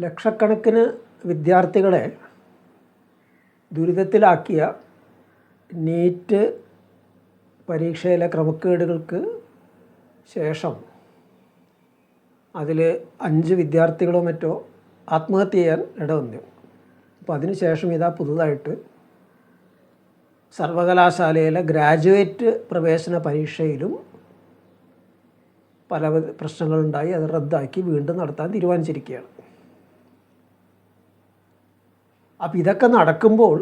ലക്ഷക്കണക്കിന് വിദ്യാർത്ഥികളെ ദുരിതത്തിലാക്കിയ നീറ്റ് പരീക്ഷയിലെ ക്രമക്കേടുകൾക്ക് ശേഷം അതിൽ 5 വിദ്യാർത്ഥികളോ മറ്റോ ആത്മഹത്യ ചെയ്യാൻ ഇടവന്നു. അപ്പോൾ അതിനുശേഷം ഇതാ പുതുതായിട്ട് സർവകലാശാലയിലെ ഗ്രാജുവേറ്റ് പ്രവേശന പരീക്ഷയിലും പല പ്രശ്നങ്ങളുണ്ടായി. അത് റദ്ദാക്കി വീണ്ടും നടത്താൻ തീരുമാനിച്ചിരിക്കുകയാണ്. അപ്പോൾ ഇതൊക്കെ നടക്കുമ്പോൾ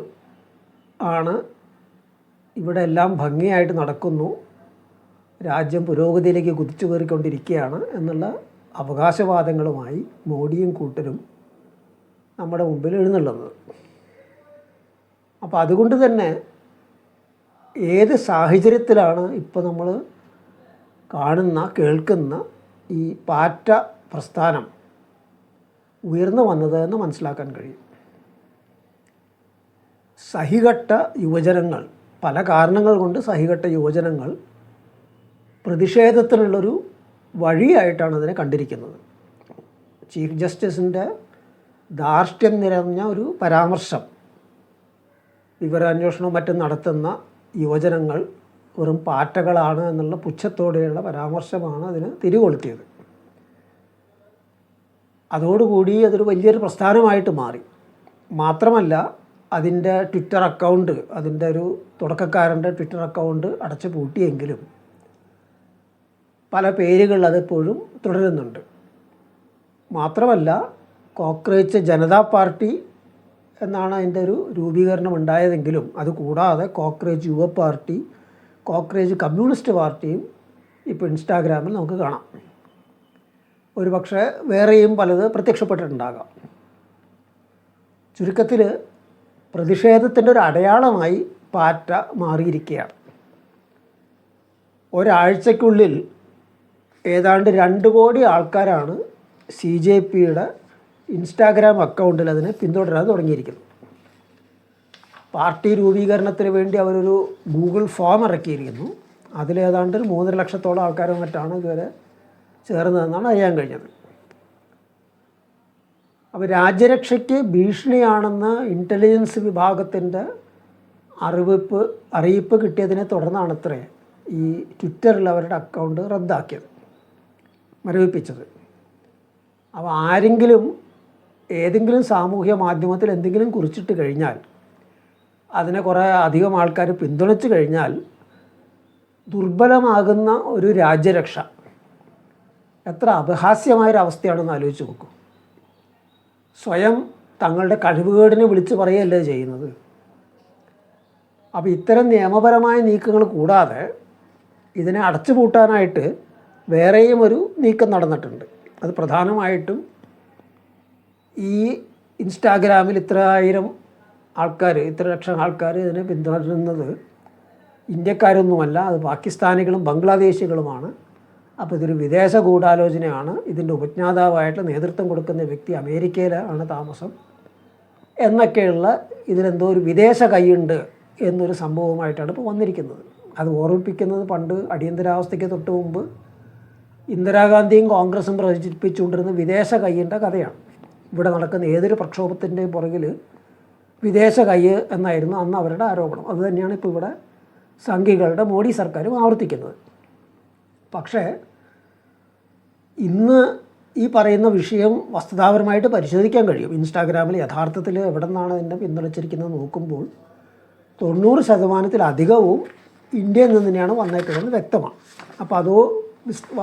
ആണ് ഇവിടെ എല്ലാം ഭംഗിയായിട്ട് നടക്കുന്നു, രാജ്യം പുരോഗതിയിലേക്ക് കുതിച്ചു കയറിക്കൊണ്ടിരിക്കുകയാണ് എന്നുള്ള അവകാശവാദങ്ങളുമായി മോഡിയും കൂട്ടരും നമ്മുടെ മുമ്പിൽ എഴുന്നള്ളുന്നത്. അപ്പോൾ അതുകൊണ്ട് തന്നെ ഏത് സാഹചര്യത്തിലാണ് ഇപ്പോൾ നമ്മൾ കാണുന്ന കേൾക്കുന്ന ഈ പാറ്റ പ്രസ്ഥാനം ഉയർന്നു വന്നത് എന്ന് മനസ്സിലാക്കാൻ കഴിയും. സഹികെട്ട യുവജനങ്ങൾ, പല കാരണങ്ങൾ കൊണ്ട് സഹികെട്ട യുവജനങ്ങൾ പ്രതിഷേധത്തിനുള്ളൊരു വഴിയായിട്ടാണ് അതിനെ കണ്ടിരിക്കുന്നത്. ചീഫ് ജസ്റ്റിസിൻ്റെ ധാർഷ്ട്യം നിറഞ്ഞ ഒരു പരാമർശം, വിവരാന്വേഷണവും മറ്റും നടത്തുന്ന യുവജനങ്ങൾ വെറും പാറ്റകളാണ് എന്നുള്ള പുച്ഛത്തോടെയുള്ള പരാമർശമാണ് അതിന് തിരികൊളുത്തിയത്. അതോടുകൂടി അതൊരു വലിയൊരു പ്രസ്ഥാനമായിട്ട് മാറി. മാത്രമല്ല അതിൻ്റെ ട്വിറ്റർ അക്കൗണ്ട്, അതിൻ്റെ ഒരു തുടക്കക്കാരൻ്റെ ട്വിറ്റർ അക്കൗണ്ട് അടച്ചു പൂട്ടിയെങ്കിലും പല പേരുകൾ അതെപ്പോഴും തുടരുന്നുണ്ട്. മാത്രമല്ല കോക്രോച്ച് ജനതാ പാർട്ടി എന്നാണ് അതിൻ്റെ ഒരു രൂപീകരണം ഉണ്ടായതെങ്കിലും അതുകൂടാതെ കോക്രോച്ച് യുവ പാർട്ടി, കോക്രോച്ച് കമ്മ്യൂണിസ്റ്റ് പാർട്ടിയും ഇപ്പോൾ ഇൻസ്റ്റാഗ്രാമിൽ നമുക്ക് കാണാം. ഒരു പക്ഷേ വേറെയും പലത് പ്രത്യക്ഷപ്പെട്ടിട്ടുണ്ടാകാം. ചുരുക്കത്തിൽ പ്രതിഷേധത്തിൻ്റെ ഒരു അടയാളമായി പാറ്റ മാറിയിരിക്കുകയാണ്. ഒരാഴ്ചയ്ക്കുള്ളിൽ ഏതാണ്ട് 2 കോടി ആൾക്കാരാണ് CJPയുടെ ഇൻസ്റ്റാഗ്രാം അക്കൗണ്ടിൽ അതിനെ പിന്തുടരാൻ തുടങ്ങിയിരിക്കുന്നത്. പാർട്ടി രൂപീകരണത്തിന് വേണ്ടി അവരൊരു ഗൂഗിൾ ഫോം ഇറക്കിയിരിക്കുന്നു. അതിലേതാണ്ട് 3.5 ലക്ഷത്തോളം ആൾക്കാരോ മറ്റാണ് ഇതുവരെ ചേർന്നതെന്നാണ് അറിയാൻ കഴിഞ്ഞത്. അപ്പോൾ രാജ്യരക്ഷയ്ക്ക് ഭീഷണിയാണെന്ന് ഇൻ്റലിജൻസ് വിഭാഗത്തിൻ്റെ അറിയിപ്പ് കിട്ടിയതിനെ തുടർന്നാണത്രേ ഈ ട്വിറ്ററിൽ അവരുടെ അക്കൗണ്ട് റദ്ദാക്കിയത്, മരവിപ്പിച്ചത്. അപ്പോൾ ആരെങ്കിലും ഏതെങ്കിലും സാമൂഹ്യ മാധ്യമത്തിൽ എന്തെങ്കിലും കുറിച്ചിട്ട് കഴിഞ്ഞാൽ അതിനെ കുറേ അധികം ആൾക്കാർ പിന്തുണച്ച് കഴിഞ്ഞാൽ ദുർബലമാകുന്ന ഒരു രാജ്യരക്ഷ എത്ര അപഹാസ്യമായൊരവസ്ഥയാണെന്ന് ആലോചിച്ച് നോക്കൂ. സ്വയം തങ്ങളുടെ കഴിവുകേടിനെ വിളിച്ച് പറയുകയല്ലേ ചെയ്യുന്നത്. അപ്പോൾ ഇത്തരം നിയമപരമായ നീക്കങ്ങൾ കൂടാതെ ഇതിനെ അടച്ചുപൂട്ടാനായിട്ട് വേറെയും ഒരു നീക്കം നടന്നിട്ടുണ്ട്. അത് പ്രധാനമായിട്ടും ഈ ഇൻസ്റ്റാഗ്രാമിൽ ഇത്ര ലക്ഷം ആൾക്കാർ ഇതിനെ പിന്തുടരുന്നത് ഇന്ത്യക്കാരൊന്നുമല്ല, അത് പാകിസ്ഥാനികളും ബംഗ്ലാദേശികളുമാണ്. അപ്പോൾ ഇതൊരു വിദേശ ഗൂഢാലോചനയാണ്. ഇതിൻ്റെ ഉപജ്ഞാതാവായിട്ട് നേതൃത്വം കൊടുക്കുന്ന വ്യക്തി അമേരിക്കയിലാണ് താമസം എന്നൊക്കെയുള്ള ഇതിലെന്തോ ഒരു വിദേശ കൈയുണ്ട് എന്നൊരു സംഭവമായിട്ടാണ് ഇപ്പോൾ വന്നിരിക്കുന്നത്. അത് ഓർമ്മിപ്പിക്കുന്നത് പണ്ട് അടിയന്തരാവസ്ഥയ്ക്ക് തൊട്ട് മുമ്പ് ഇന്ദിരാഗാന്ധിയും കോൺഗ്രസും പ്രചരിപ്പിച്ചുകൊണ്ടിരുന്ന വിദേശ കൈയിൻ്റെ കഥയാണ്. ഇവിടെ നടക്കുന്ന ഏതൊരു പ്രക്ഷോഭത്തിൻ്റെയും പുറകിൽ വിദേശ കൈ എന്നായിരുന്നു അന്ന് അവരുടെ ആരോപണം. അതുതന്നെയാണ് ഇപ്പോൾ ഇവിടെ സംഘികളുടെ മോഡി സർക്കാരും ആവർത്തിക്കുന്നത്. പക്ഷേ ഇന്ന് ഈ പറയുന്ന വിഷയം വസ്തുതാപരമായിട്ട് പരിശോധിക്കാൻ കഴിയും. ഇൻസ്റ്റാഗ്രാമിൽ യഥാർത്ഥത്തിൽ എവിടെ നിന്നാണ് ഇതിനെ പിന്തുണച്ചിരിക്കുന്നത് നോക്കുമ്പോൾ 90% ഇന്ത്യയിൽ നിന്ന് തന്നെയാണ് വന്നേക്കുന്നതെന്ന് വ്യക്തമാണ്. അപ്പോൾ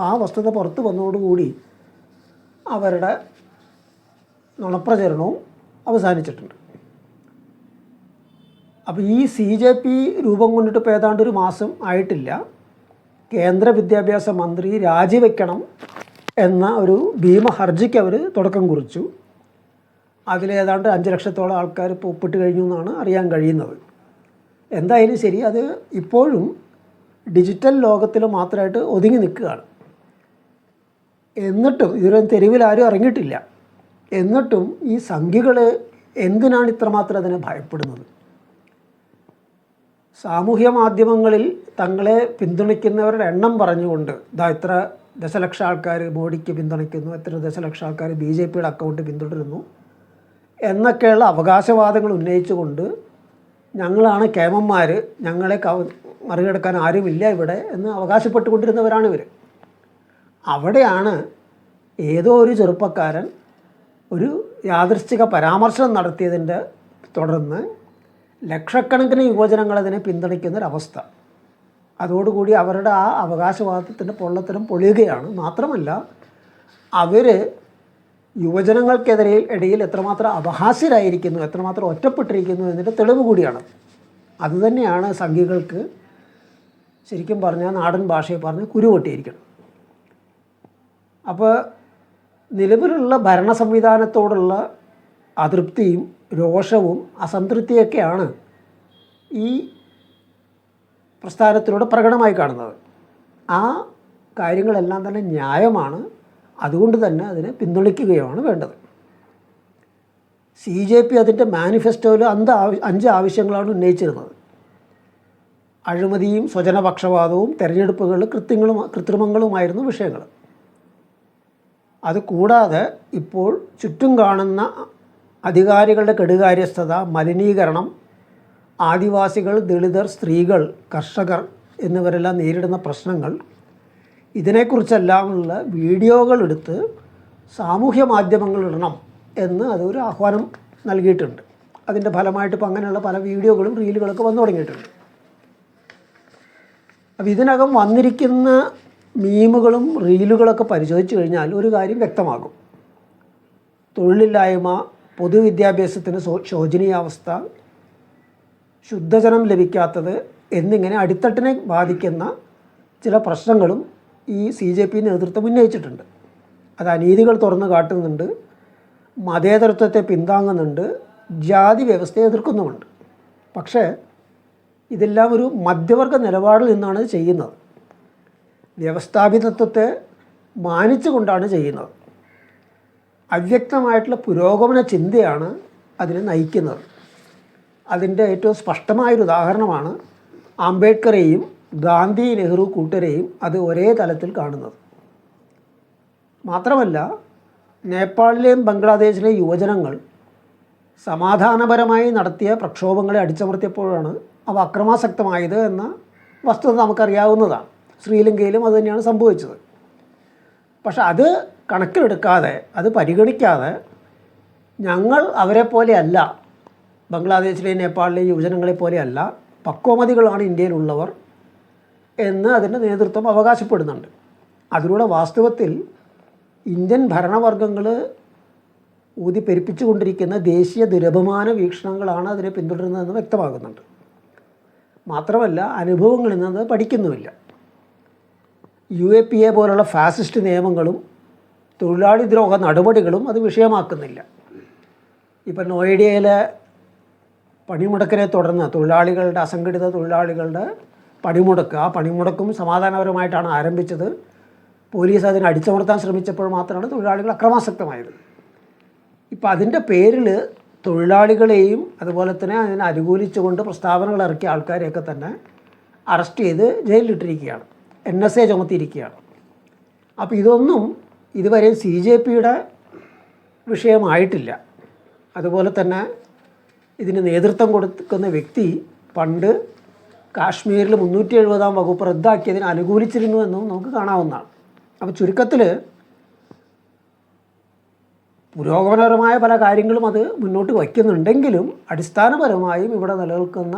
ആ വസ്തുത പുറത്ത് വന്നതോടുകൂടി അവരുടെ നുണപ്രചരണവും അവസാനിച്ചിട്ടുണ്ട്. അപ്പോൾ ഈ CJP രൂപം കൊണ്ടിട്ട് ഇപ്പോൾ ഏതാണ്ട് 1 മാസം ആയിട്ടില്ല. കേന്ദ്ര വിദ്യാഭ്യാസ മന്ത്രി രാജിവെക്കണം എന്ന ഒരു ഭീമഹർജിക്ക് അവർ തുടക്കം കുറിച്ചു. അതിലേതാണ്ട് 5 ലക്ഷത്തോളം ആൾക്കാർ ഇപ്പോൾ ഒപ്പിട്ട് കഴിഞ്ഞു എന്നാണ് അറിയാൻ കഴിയുന്നത്. എന്തായാലും ശരി, അത് ഇപ്പോഴും ഡിജിറ്റൽ ലോകത്തിൽ മാത്രമായിട്ട് ഒതുങ്ങി നിൽക്കുകയാണ്. എന്നിട്ടും ഇതൊരു തെരുവിൽ ആരും ഇറങ്ങിയിട്ടില്ല. എന്നിട്ടും ഈ സംഘികൾ എന്തിനാണ് ഇത്രമാത്രം അതിനെ ഭയപ്പെടുന്നത്? സാമൂഹ്യ മാധ്യമങ്ങളിൽ തങ്ങളെ പിന്തുണയ്ക്കുന്നവരുടെ എണ്ണം പറഞ്ഞുകൊണ്ട് ഇത്ര ദശലക്ഷം ആൾക്കാർ മോഡിക്ക് പിന്തുണയ്ക്കുന്നു, എത്ര ദശലക്ഷം ആൾക്കാർ BJPയുടെ അക്കൗണ്ട് പിന്തുടരുന്നു എന്നൊക്കെയുള്ള അവകാശവാദങ്ങൾ ഉന്നയിച്ചുകൊണ്ട് ഞങ്ങളാണ് കേമന്മാർ, ഞങ്ങളെ മറികടക്കാൻ ആരുമില്ല ഇവിടെ എന്ന് അവകാശപ്പെട്ടുകൊണ്ടിരുന്നവരാണ് ഇവർ. അവിടെയാണ് ഏതോ ഒരു ചെറുപ്പക്കാരൻ ഒരു യാദൃശ്ചിക പരാമർശം നടത്തിയതിൻ്റെ തുടർന്ന് ലക്ഷക്കണക്കിന് യുവജനങ്ങൾ അതിനെ പിന്തുണയ്ക്കുന്നൊരവസ്ഥ. അതോടുകൂടി അവരുടെ ആ അവകാശവാദത്തിൻ്റെ പൊള്ളത്തരം പൊളിയുകയാണ്. മാത്രമല്ല അവർ യുവജനങ്ങൾക്കെതിരെ ഇടയിൽ എത്രമാത്രം അപഹാസ്യരായിരിക്കുന്നു, എത്രമാത്രം ഒറ്റപ്പെട്ടിരിക്കുന്നു എന്നതിൻ്റെ തെളിവ് കൂടിയാണ്. അതുതന്നെയാണ് സംഘികൾക്ക് ശരിക്കും പറഞ്ഞാൽ നാടൻ ഭാഷയിൽ പറഞ്ഞ് കുരുപൊട്ടിയിരിക്കണം. അപ്പോൾ നിലവിലുള്ള ഭരണ സംവിധാനത്തോടുള്ള അതൃപ്തിയും രോഷവും അസംതൃപ്തിയൊക്കെയാണ് ഈ പ്രസ്ഥാനത്തിലൂടെ പ്രകടമായി കാണുന്നത്. ആ കാര്യങ്ങളെല്ലാം തന്നെ ന്യായമാണ്. അതുകൊണ്ട് തന്നെ അതിനെ പിന്തുണയ്ക്കുകയാണ് വേണ്ടത്. CJP അതിൻ്റെ മാനിഫെസ്റ്റോയിൽ 5 ആവശ്യങ്ങളാണ് ഉന്നയിച്ചിരുന്നത്. അഴിമതിയും സ്വജനപക്ഷപാതവും തെരഞ്ഞെടുപ്പുകളിൽ കൃത്രിമങ്ങളുമായിരുന്നു വിഷയങ്ങൾ. അതുകൂടാതെ ഇപ്പോൾ ചുറ്റും കാണുന്ന അധികാരികളുടെ കെടുകാര്യസ്ഥത, മലിനീകരണം, ആദിവാസികൾ, ദളിതർ, സ്ത്രീകൾ, കർഷകർ എന്നിവരെല്ലാം നേരിടുന്ന പ്രശ്നങ്ങൾ, ഇതിനെക്കുറിച്ചെല്ലാമുള്ള വീഡിയോകൾ എടുത്ത് സാമൂഹ്യ മാധ്യമങ്ങളിലിടണം എന്ന് അതൊരു ആഹ്വാനം നൽകിയിട്ടുണ്ട്. അതിൻ്റെ ഫലമായിട്ട് ഇപ്പോൾ അങ്ങനെയുള്ള പല വീഡിയോകളും റീലുകളൊക്കെ വന്നു തുടങ്ങിയിട്ടുണ്ട്. അപ്പോൾ ഇതിനകം വന്നിരിക്കുന്ന മീമുകളും റീലുകളൊക്കെ പരിശോധിച്ച് കഴിഞ്ഞാൽ ഒരു കാര്യം വ്യക്തമാകും. തൊഴിലില്ലായ്മ, പൊതുവിദ്യാഭ്യാസത്തിന് ശോചനീയാവസ്ഥ, ശുദ്ധജലം ലഭിക്കാത്തത് എന്നിങ്ങനെ അടിത്തട്ടിനെ ബാധിക്കുന്ന ചില പ്രശ്നങ്ങളും ഈ CJP നേതൃത്വം ഉന്നയിച്ചിട്ടുണ്ട്. അത് അനീതികൾ തുറന്നു കാട്ടുന്നുണ്ട്, മതേതരത്വത്തെ പിന്താങ്ങുന്നുണ്ട്, ജാതി വ്യവസ്ഥയെ എതിർക്കുന്നുമുണ്ട്. പക്ഷേ ഇതെല്ലാം ഒരു മധ്യവർഗ നിലപാടിൽ നിന്നാണ് ചെയ്യുന്നത്. വ്യവസ്ഥാപിതത്വത്തെ മാനിച്ചുകൊണ്ടാണ് ചെയ്യുന്നത്. അവ്യക്തമായിട്ടുള്ള പുരോഗമന ചിന്തയാണ് അതിനെ നയിക്കുന്നത്. അതിൻ്റെ ഏറ്റവും സ്പഷ്ടമായൊരു ഉദാഹരണമാണ് അംബേദ്കറെയും ഗാന്ധി നെഹ്റു കൂട്ടരെയും അത് ഒരേ തലത്തിൽ കാണുന്നത്. മാത്രമല്ല നേപ്പാളിലെയും ബംഗ്ലാദേശിലെയും യുവജനങ്ങൾ സമാധാനപരമായി നടത്തിയ പ്രക്ഷോഭങ്ങളെ അടിച്ചമർത്തിയപ്പോഴാണ് അവ അക്രമാസക്തമായത് എന്ന വസ്തുത നമുക്കറിയാവുന്നതാണ്. ശ്രീലങ്കയിലും അതുതന്നെയാണ് സംഭവിച്ചത്. പക്ഷെ അത് കണക്കിലെടുക്കാതെ, അത് പരിഗണിക്കാതെ ഞങ്ങൾ അവരെ പോലെയല്ല, ബംഗ്ലാദേശിലെയും നേപ്പാളിലെയും യുവജനങ്ങളെ പോലെയല്ല, പക്വമതികളാണ് ഇന്ത്യയിലുള്ളവർ എന്ന് അതിൻ്റെ നേതൃത്വം അവകാശപ്പെടുന്നുണ്ട്. അതിലൂടെ വാസ്തവത്തിൽ ഇന്ത്യൻ ഭരണവർഗങ്ങൾ ഊതിപ്പെരുപ്പിച്ചുകൊണ്ടിരിക്കുന്ന ദേശീയ ദുരഭിമാന വീക്ഷണങ്ങളാണ് അതിനെ പിന്തുടരുന്നതെന്ന് വ്യക്തമാകുന്നുണ്ട്. മാത്രമല്ല അനുഭവങ്ങളിൽ നിന്ന് പഠിക്കുന്നുമില്ല. UAPA പോലുള്ള ഫാസിസ്റ്റ് നിയമങ്ങളും തൊഴിലാളി ദ്രോഹ നടപടികളും അത് വിഷയമാക്കുന്നില്ല. ഇപ്പം നോയിഡയിലെ പണിമുടക്കിനെ തുടർന്ന് തൊഴിലാളികളുടെ, അസംഘടിത തൊഴിലാളികളുടെ പണിമുടക്ക്, ആ പണിമുടക്കും സമാധാനപരമായിട്ടാണ് ആരംഭിച്ചത്. പോലീസ് അതിനെ അടിച്ചമർത്താൻ ശ്രമിച്ചപ്പോൾ മാത്രമാണ് തൊഴിലാളികൾ അക്രമാസക്തമായത്. ഇപ്പം അതിൻ്റെ പേരിൽ തൊഴിലാളികളെയും അതുപോലെ തന്നെ അതിനെ അനുകൂലിച്ചുകൊണ്ട് പ്രസ്താവനകൾ ഇറക്കിയ ആൾക്കാരെയൊക്കെ തന്നെ അറസ്റ്റ് ചെയ്ത് ജയിലിലിട്ടിരിക്കുകയാണ്, NSA ചുമത്തിയിരിക്കുകയാണ്. അപ്പോൾ ഇതൊന്നും ഇതുവരെ CJPയുടെ വിഷയമായിട്ടില്ല. അതുപോലെ തന്നെ ഇതിന് നേതൃത്വം കൊടുക്കുന്ന വ്യക്തി പണ്ട് കാശ്മീരിൽ 370-ാം വകുപ്പ് റദ്ദാക്കിയതിന് അനുകൂലിച്ചിരുന്നു എന്നും നമുക്ക് കാണാവുന്നതാണ്. അപ്പോൾ ചുരുക്കത്തിൽ പുരോഗമനപരമായ പല കാര്യങ്ങളും അത് മുന്നോട്ട് വയ്ക്കുന്നുണ്ടെങ്കിലും അടിസ്ഥാനപരമായും ഇവിടെ നിലനിൽക്കുന്ന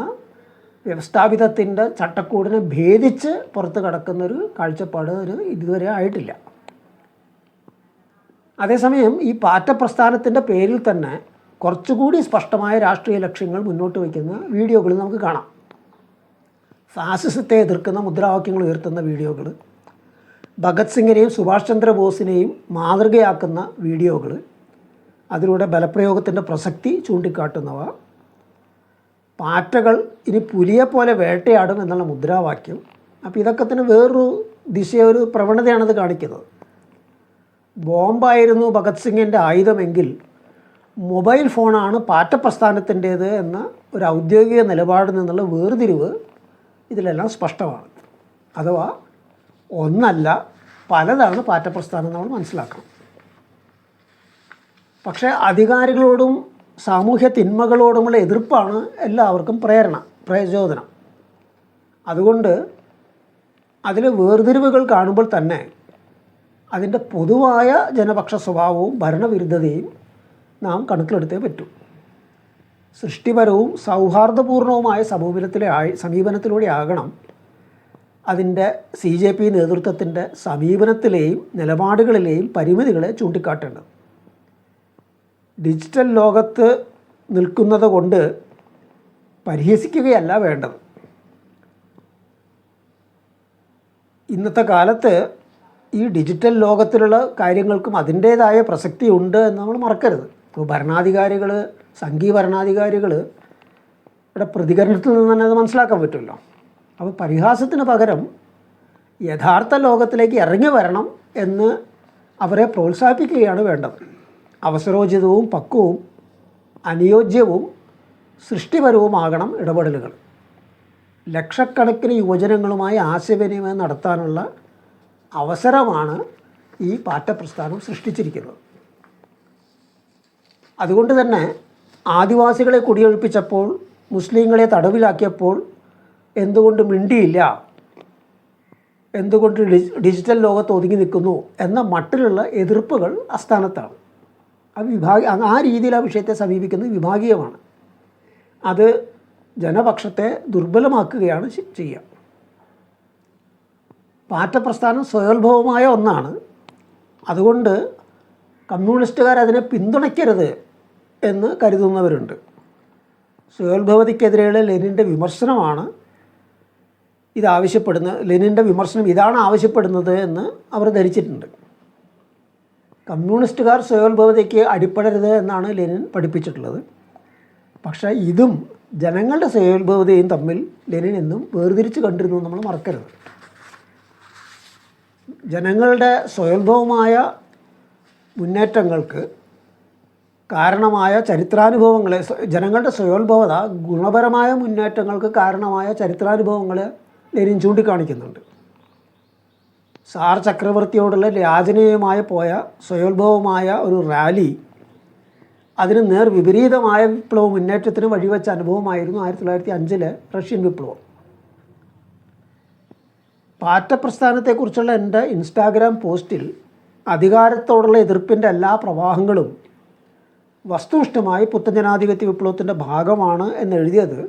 വ്യവസ്ഥാപിതത്തിൻ്റെ ചട്ടക്കൂടിനെ ഭേദിച്ച് പുറത്ത് കടക്കുന്നൊരു കാഴ്ചപ്പാട് ഇതുവരെ ആയിട്ടില്ല. അതേസമയം ഈ പാറ്റ പ്രസ്ഥാനത്തിൻ്റെ പേരിൽ തന്നെ കുറച്ചുകൂടി സ്പഷ്ടമായ രാഷ്ട്രീയ ലക്ഷ്യങ്ങൾ മുന്നോട്ട് വയ്ക്കുന്ന വീഡിയോകൾ നമുക്ക് കാണാം. ഫാസിസത്തെ എതിർക്കുന്ന മുദ്രാവാക്യങ്ങൾ ഉയർത്തുന്ന വീഡിയോകൾ, ഭഗത് സിംഗിനെയും സുഭാഷ് ചന്ദ്രബോസിനെയും മാതൃകയാക്കുന്ന വീഡിയോകൾ, അതിലൂടെ ബലപ്രയോഗത്തിൻ്റെ പ്രസക്തി ചൂണ്ടിക്കാട്ടുന്നവ, പാറ്റകൾ ഇനി പുലിയെപ്പോലെ വേട്ടയാടും എന്നുള്ള മുദ്രാവാക്യം. അപ്പോൾ ഇതൊക്കെ തന്നെ വേറൊരു ഒരു പ്രവണതയാണത് കാണിക്കുന്നത്. ബോംബായിരുന്നു ഭഗത് സിംഗിൻ്റെ ആയുധമെങ്കിൽ മൊബൈൽ ഫോണാണ് പാറ്റ പ്രസ്ഥാനത്തിൻ്റേത് എന്ന ഒരു ഔദ്യോഗിക നിലപാടിൽ നിന്നുള്ള വേർതിരിവ് ഇതിലെല്ലാം സ്പഷ്ടമാണ്. അഥവാ ഒന്നല്ല പലതാണ് പാറ്റപ്രസ്ഥാനം നമ്മൾ മനസ്സിലാക്കണം. പക്ഷേ അധികാരികളോടും സാമൂഹ്യ തിന്മകളോടുമുള്ള എതിർപ്പാണ് എല്ലാവർക്കും പ്രചോദനം. അതുകൊണ്ട് അതിൽ വേർതിരിവുകൾ കാണുമ്പോൾ തന്നെ അതിൻ്റെ പൊതുവായ ജനപക്ഷ സ്വഭാവവും ഭരണവിരുദ്ധതയും നാം കണക്കിലെടുത്തേ പറ്റൂ. സൃഷ്ടിപരവും സൗഹാർദ്ദപൂർണവുമായ സമീപനത്തിലൂടെ ആകണം അതിൻ്റെ CJP നേതൃത്വത്തിൻ്റെ സമീപനത്തിലെയും നിലപാടുകളിലെയും പരിമിതികളെ ചൂണ്ടിക്കാട്ടേണ്ടത്. ഡിജിറ്റൽ ലോകത്ത് നിൽക്കുന്നത് കൊണ്ട് പരിഹസിക്കുകയല്ല വേണ്ടത്. ഇന്നത്തെ കാലത്ത് ഈ ഡിജിറ്റൽ ലോകത്തിലുള്ള കാര്യങ്ങൾക്കും അതിൻ്റേതായ പ്രസക്തിയുണ്ട് എന്ന് നമ്മൾ മറക്കരുത്. ഇപ്പോൾ ഭരണാധികാരികൾ, സംഘീയ ഭരണാധികാരികൾ ഇവിടെ പ്രതികരണത്തിൽ നിന്ന് തന്നെ അത് മനസ്സിലാക്കാൻ പറ്റുമല്ലോ. അപ്പോൾ പരിഹാസത്തിന് പകരം യഥാർത്ഥ ലോകത്തിലേക്ക് ഇറങ്ങി വരണം എന്ന് അവരെ പ്രോത്സാഹിപ്പിക്കുകയാണ് വേണ്ടത്. അവസരോചിതവും പക്വവും അനുയോജ്യവും സൃഷ്ടിപരവുമാകണം ഇടപെടലുകൾ. ലക്ഷക്കണക്കിന് യുവജനങ്ങളുമായി ആശയവിനിമയം നടത്താനുള്ള അവസരമാണ് ഈ പാറ്റപ്രസ്ഥാനം സൃഷ്ടിച്ചിരിക്കുന്നത്. അതുകൊണ്ട് തന്നെ ആദിവാസികളെ കുടിയൊഴിപ്പിച്ചപ്പോൾ, മുസ്ലിങ്ങളെ തടവിലാക്കിയപ്പോൾ എന്തുകൊണ്ട് മിണ്ടിയില്ല, എന്തുകൊണ്ട് ഡിജിറ്റൽ ലോകത്ത് ഒതുങ്ങി നിൽക്കുന്നു എന്ന മട്ടിലുള്ള എതിർപ്പുകൾ അസ്ഥാനത്താണ്. ആ രീതിയിൽ ആ വിഷയത്തെ സമീപിക്കുന്നത് വിഭാഗീയമാണ്. അത് ജനപക്ഷത്തെ ദുർബലമാക്കുകയാണ് ചെയ്യുക. പാറ്റപ്രസ്ഥാനം സ്വയോത്ഭവമായ ഒന്നാണ്. അതുകൊണ്ട് കമ്മ്യൂണിസ്റ്റുകാർ അതിനെ പിന്തുണയ്ക്കരുത് എന്ന് കരുതുന്നവരുണ്ട്. സ്വയോത്ഭവതയ്ക്കെതിരെയുള്ള ലെനിൻ്റെ വിമർശനമാണ് ലെനിൻ്റെ വിമർശനം ഇതാണ് ആവശ്യപ്പെടുന്നത് എന്ന് അവർ ധരിച്ചിട്ടുണ്ട്. കമ്മ്യൂണിസ്റ്റുകാർ സ്വയോത്ഭവതയ്ക്ക് അടിപ്പെടരുത് എന്നാണ് ലെനിൻ പഠിപ്പിച്ചിട്ടുള്ളത്. പക്ഷേ ഇതും ജനങ്ങളുടെ സ്വയോത്ഭവതയും തമ്മിൽ ലെനിൻ എന്നും വേർതിരിച്ച് കണ്ടിരുന്നു നമ്മൾ മറക്കരുത്. ജനങ്ങളുടെ സ്വയോത്ഭവമായ മുന്നേറ്റങ്ങൾക്ക് കാരണമായ ചരിത്രാനുഭവങ്ങളെ, ജനങ്ങളുടെ സ്വയോത്ഭവത ഗുണപരമായ മുന്നേറ്റങ്ങൾക്ക് കാരണമായ ചരിത്രാനുഭവങ്ങളെ ലെനിൻ ചൂണ്ടിക്കാണിക്കുന്നുണ്ട്. സാർ ചക്രവർത്തിയോടുള്ള യാചനീയമായ പോയ സ്വയോത്ഭവമായ ഒരു റാലി അതിന് വിപരീതമായ വിപ്ലവ മുന്നേറ്റത്തിന് വഴിവെച്ച അനുഭവമായിരുന്നു 1905 റഷ്യൻ വിപ്ലവം. പാറ്റപ്രസ്ഥാനത്തെക്കുറിച്ചുള്ള എൻ്റെ ഇൻസ്റ്റാഗ്രാം പോസ്റ്റിൽ അധികാരത്തോടുള്ള എതിർപ്പിൻ്റെ എല്ലാ പ്രവാഹങ്ങളും വസ്തുനിഷ്ഠമായി പുത്തൻജനാധിപത്യ വിപ്ലവത്തിൻ്റെ ഭാഗമാണ് എന്നെഴുതിയത്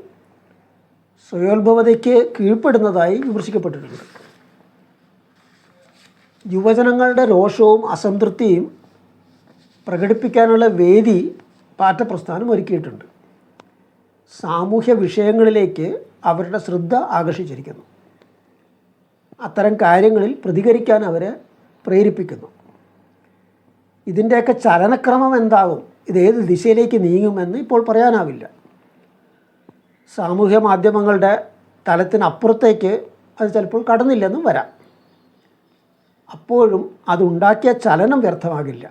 സ്വയോത്ഭവതയ്ക്ക് കീഴ്പ്പെടുന്നതായി വിമർശിക്കപ്പെട്ടിട്ടുണ്ട്. യുവജനങ്ങളുടെ രോഷവും അസംതൃപ്തിയും പ്രകടിപ്പിക്കാനുള്ള വേദി പാറ്റപ്രസ്ഥാനം ഒരുക്കിയിട്ടുണ്ട്. സാമൂഹ്യ വിഷയങ്ങളിലേക്ക് അവരുടെ ശ്രദ്ധ ആകർഷിച്ചിരിക്കുന്നു. അത്തരം കാര്യങ്ങളിൽ പ്രതികരിക്കാൻ അവരെ പ്രേരിപ്പിക്കുന്നു. ഇതിൻ്റെയൊക്കെ ചലനക്രമം എന്താകും, ഇതേത് ദിശയിലേക്ക് നീങ്ങുമെന്ന് ഇപ്പോൾ പറയാനാവില്ല. സാമൂഹ്യ മാധ്യമങ്ങളുടെ തലത്തിനപ്പുറത്തേക്ക് അത് ചിലപ്പോൾ കടന്നില്ലെന്നും വരാം. അപ്പോഴും അതുണ്ടാക്കിയ ചലനം വ്യർത്ഥമാകില്ല.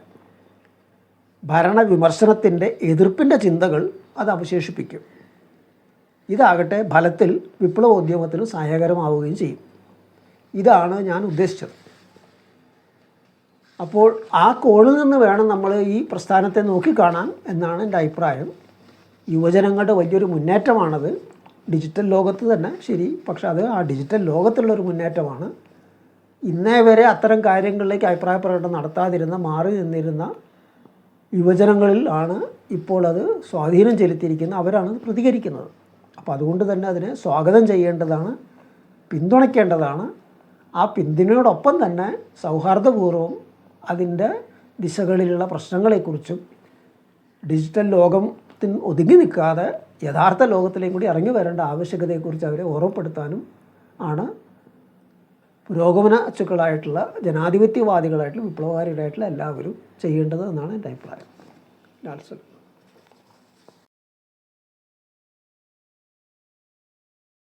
ഭരണവിമർശനത്തിൻ്റെ എതിർപ്പിൻ്റെ ചിന്തകൾ അത് അവശേഷിപ്പിക്കും. ഇതാകട്ടെ ഫലത്തിൽ വിപ്ലവോദ്യമത്തിന് സഹായകരമാവുകയും ചെയ്യും. ഇതാണ് ഞാൻ ഉദ്ദേശിച്ചത്. അപ്പോൾ ആ കോണിൽ നിന്ന് വേണം നമ്മൾ ഈ പ്രസ്ഥാനത്തെ നോക്കിക്കാണാൻ എന്നാണ് എൻ്റെ അഭിപ്രായം. യുവജനങ്ങളുടെ വലിയൊരു മുന്നേറ്റമാണത്. ഡിജിറ്റൽ ലോകത്ത് തന്നെ ശരി, പക്ഷെ അത് ആ ഡിജിറ്റൽ ലോകത്തുള്ളൊരു മുന്നേറ്റമാണ്. ഇന്നേ വരെ അത്തരം കാര്യങ്ങളിലേക്ക് അഭിപ്രായ പ്രകടനം നടത്താതിരുന്ന, മാറി നിന്നിരുന്ന യുവജനങ്ങളിൽ ആണ് ഇപ്പോൾ അത് സ്വാധീനം ചെലുത്തിയിരിക്കുന്നത്. അവരാണ് പ്രതികരിക്കുന്നത്. അപ്പോൾ അതുകൊണ്ട് തന്നെ അതിനെ സ്വാഗതം ചെയ്യേണ്ടതാണ്, പിന്തുണയ്ക്കേണ്ടതാണ്. ആ പിന്തുണയോടൊപ്പം തന്നെ സൗഹാർദ്ദപൂർവ്വം അതിൻ്റെ ദിശകളിലുള്ള പ്രശ്നങ്ങളെക്കുറിച്ചും ഡിജിറ്റൽ ലോകത്തിൽ ഒതുങ്ങി നിൽക്കാതെ യഥാർത്ഥ ലോകത്തിലേക്ക് കൂടി ഇറങ്ങി വരേണ്ട ആവശ്യകതയെക്കുറിച്ച് അവരെ ഓർമ്മപ്പെടുത്താനും ആണ് പുരോഗമനച്ചുക്കളായിട്ടുള്ള ജനാധിപത്യവാദികളായിട്ടുള്ള വിപ്ലവകാരികളായിട്ടുള്ള എല്ലാവരും ചെയ്യേണ്ടത് എന്നാണ് എൻ്റെ അഭിപ്രായം. ലാൽസൺ.